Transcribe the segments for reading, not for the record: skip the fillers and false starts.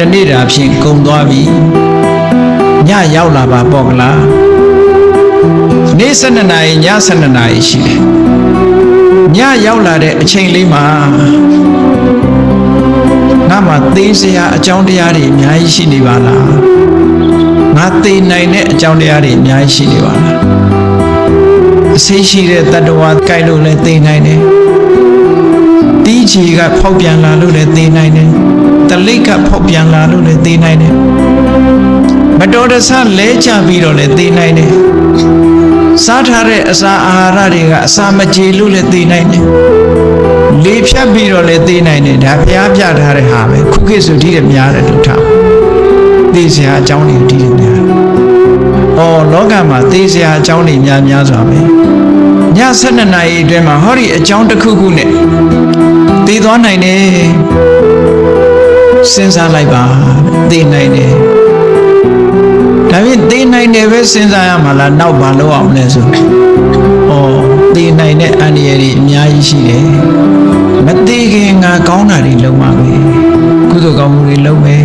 တနေ့တာဖြင့်ကုံသွားပြီညရောက်လာပါပေါ့ကလားနေ့12နာရီည12နာရီရှိတယ်ညရောက်လာတဲ့အချိန်လေးမှာငါမှသေစရာအကြောင်းတရားတွေအများကြီးရှိနေပါလားငါသေနိုင်တဲ့အကြောင်းတရားတွေအများကြီးရှိနေပါလားအစိရှိတဲ့တတ္တဝါကြိုက်လို့လည်းသေနိုင်တယ်တီးချီကဖောက်ပြန်လာလို့လည်းသေနိုင်တယ်တလိပ်ကဖောက်ပြန်လာလို့လည်းသေနိုင်တယ်မတော်တဆလဲချပြီးတော့လည်းသေနိုင်တယ်စားထားတဲ့အစာအာဟာရတွေကအစာမကြေလို့လည်းသေနိုင်တယ်လေဖြတ်ပြီးတော့လည်းသေနိုင်တယ်ဒါဘုရားပြထားတဲ့ဟာပဲခုခေတ်ဆိုဒီတဲ့များတယ်လို့ထားသေစရာအကြောင်းတွေဒီတဲ့များလောကမှာသေစရာအကြောင်းတွေများစွာပဲည12နာရီအတွင်းမှာဟောဒီအကြောင်းတစ်ခုခုနဲ့သေသွားနိုင်တယ်စဉ်းစားလိုက်ပါသေနိုင်တယ်ဒါဖြင့်သေနိုင်တယ်ပဲစဉ်းစားရမှာလားနောက်ဘာလုပ်အောင်လဲဆိုသေနိုင်တဲ့အန္တရာယ်တွေအများကြီးရှိတယ်မသေခင်ငါကောင်းတာတွေလုပ်မှာပဲကုသိုလ်ကောင်းမှုတွေလုပ်မယ်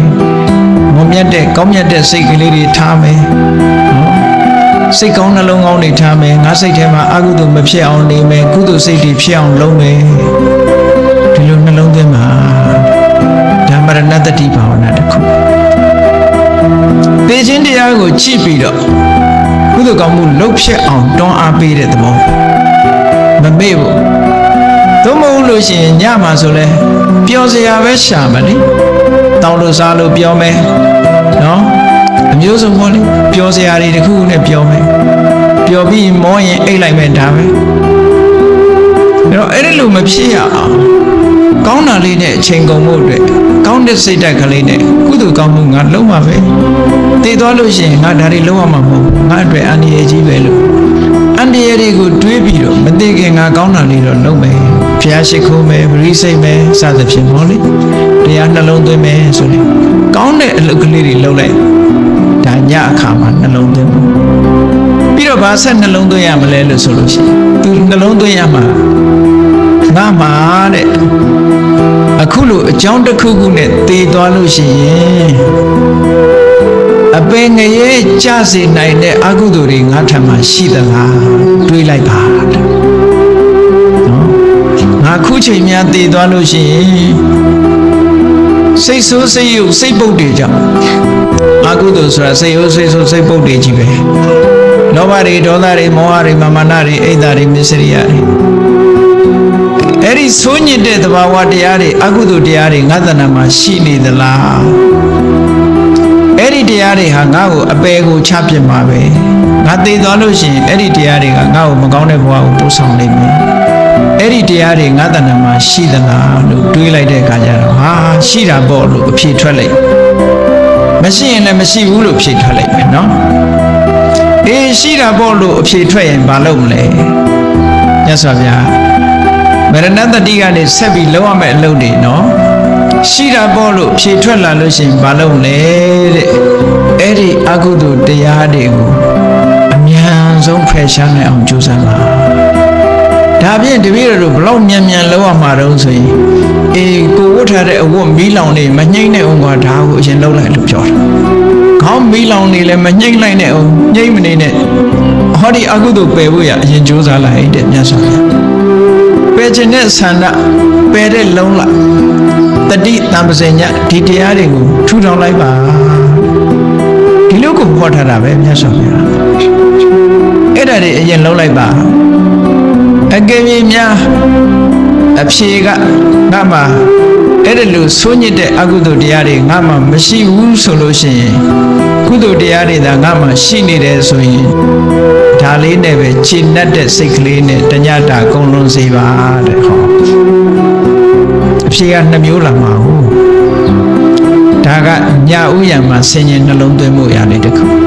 မွန်မြတ်တဲ့ကောင်းမြတ်တဲ့စိတ်ကလေးတွေထားမယ်စိတ်ကောင်းနှလုံးကောင်းတွေထားမယ်ငါစိတ်ထဲမှာအကုသိုလ်မဖြစ်အောင်နေမယ်ကုသိုလ်စိတ်တွေဖြစ်အောင်လုပ်မယ်ဒီလိုနှလုံးသွင်းမှာဓမ္မရဏတ္တိဘာဝနာတစ်ခုသေခြင်းတရားကိုကြည့်ပြီးတော့ကုသိုလ်ကောင်းမှုလုပ်ဖြစ်အောင်တွန်းအားပေးတဲ့သဘောမမေ့ဘူးသို့မဟုတ်လို့ရှိရင်ညမှာဆိုလဲပျော်စရာပဲရှာမလေတောင်းလို့စားလို့ပြောမယ်နော်အမျိုးစုံပေါ့လေပျော်စရာတွေတစ်ခုခုနဲ့ပြောမယ်ပျော်ပြီးမောရင်အိတ်လိုက်မယ်ဒါပဲအဲ့တော့အဲ့ဒီလိုမဖြစ်ရအောင်ကောင်းတာလေးနဲ့အချိန်ကုန်ဖို့အတွက်ကောင်းတဲ့စိတ်ဓာတ်ကလေးနဲ့ကုသိုလ်ကောင်းမှုငါလုံးပါပဲတည်သွားလို့ရှိရင်ငါဒါတွေလုံးဝမှာမဟုတ်ငါအတွက်အန္တရာယ်ကြီးပဲလို့အန္တရာယ်တွေကိုတွေးပြီးတော့မသိခင်ငါကောင်းတာလေးတော့လုပ်မယ်ဘုရားရှိခိုးမယ်ပရိစိတ်မယ်စသဖြင့်ပေါ့လေတရားနှလုံးသွင်းမယ်ဆိုရင်ကောင်းတဲ့အလုပ်ကလေးတွေလုပ်လိုက်ဒါညအခါမှာနှလုံးသွင်းဖို့ပြီးတော့ဘာဆက်နှလုံးသွင်းရမလဲလို့ဆိုလို့ရှိရင်သူနှလုံးသွင်းရမှာငါမှာတဲ့အခုလိုအကြောင်းတစ်ခုခုနဲ့တည်သွားလို့ရှိရင်အပင်ငရဲကြစေနိုင်တဲ့အကုသိုလ်တွေငါထံမှာရှိသလားတွေးလိုက်ပါနော်ငါခုချိန်များတည်သွားလို့ရှိရင်စိတ်ဆိုးစိတ်ယုတ်စိတ်ပုတ်တွေကြောင့်အကုသိုလ်ဆိုတာစိတ်ယုတ်စိတ်ဆိုးစိတ်ပုတ်တွေကြီးပဲလောဘတွေဒေါသတွေမောဟတွေမာနတွေအိတ်ဓာတွေမစ္စရိယတွေအဲ့ဒီဆိုးညစ်တဲ့သဘာဝတရားတွေအကုသိုလ်တရားတွေငါတဏ္ဍာမှာရှိနေသလားအဲ့ဒီတရားတွေဟာငါ့ကိုအပယ်ကိုချပြစ်မှာပဲငါသိသွားလို့ရှိရင်အဲ့ဒီတရားတွေကငါ့ကိုမကောင်းတဲ့ဘဝကိုပို့ဆောင်နိုင်မယ်အဲ့ဒီတရားတွေငါတဏ္ဍာမှာရှိသလားလို့တွေးလိုက်တဲ့အခါကျတော့ဟာရှိတာပေါ့လို့အဖြေထွက်လိုက်မရှိရင်လည်းမရှိဘူးလို့ဖြေထွက်လိုက်မယ်နော်အေးရှိတာပေါ့လို့အဖြေထွက်ရင်ဘာလုပ်မလဲမြတ်စွာဘုရားမရဏတ္တိကနေဆက်ပြီးလုံးဝမဲ့အလုပ်တွေနော်ရှိတာပေါ့လို့ဖြေထွက်လာလို့ရှိရင်ဘာလုပ်လဲတဲ့အဲ့ဒီအကုသိုလ်တရားတွေကိုအမြန်ဆုံးဖယ်ရှားနိုင်အောင်ကြိုးစားပါဒါဖြင့်တပည့်တော်တို့ဘလောက်မြန်မြန်လုံးဝမှာတော့ဆိုရင်ကိုဝတ်ထားတဲ့အဝတ်မီးလောင်နေမညှိမ့်တဲ့အောင်ကဒါကိုအရင်လုံးလိုက်လို့ပြောတာခေါင်းမီးလောင်နေလဲမညှိမ့်လိုက်တဲ့အောင်ညှိမ့်မနေနဲ့ဟောဒီအကုသိုလ်ပယ်ဖို့ရအရင်ကြိုးစားလိုက်တဲ့မြတ်စွာဘုရားပယ်ခြင်းနဲ့ဆန္ဒပယ်တဲ့လုံးလိုက်တတိတံပစညဒီတရားတွေကိုထူထောင်လိုက်ပါဒီလိုကိုခေါ်ထားတာပဲမြတ်စွာဘုရားအဲ့ဒါတွေအရင်လုံးလိုက်ပါအကယ်၍များအဖြေကငါမှာအဲ့ဒါလို့ဆိုးညစ်တဲ့အကုသိုလ်တရားတွေငါမှာမရှိဘူးဆိုလို့ရှိရင်ကုသိုလ်တရားတွေသာငါမှာရှိနေတယ်ဆိုရင်ဒါလေးနဲ့ပဲခြေနှက်တဲ့စိတ်ကလေးနဲ့တညတာကုန်လွန်စေပါတဲ့ဟောအဖြေက2မျိုးလာမှာဟုတ်ဒါကညဥ်ရံမှာဆင်ញင်နှလုံးသွင်းမှုရလေးတစ်ခု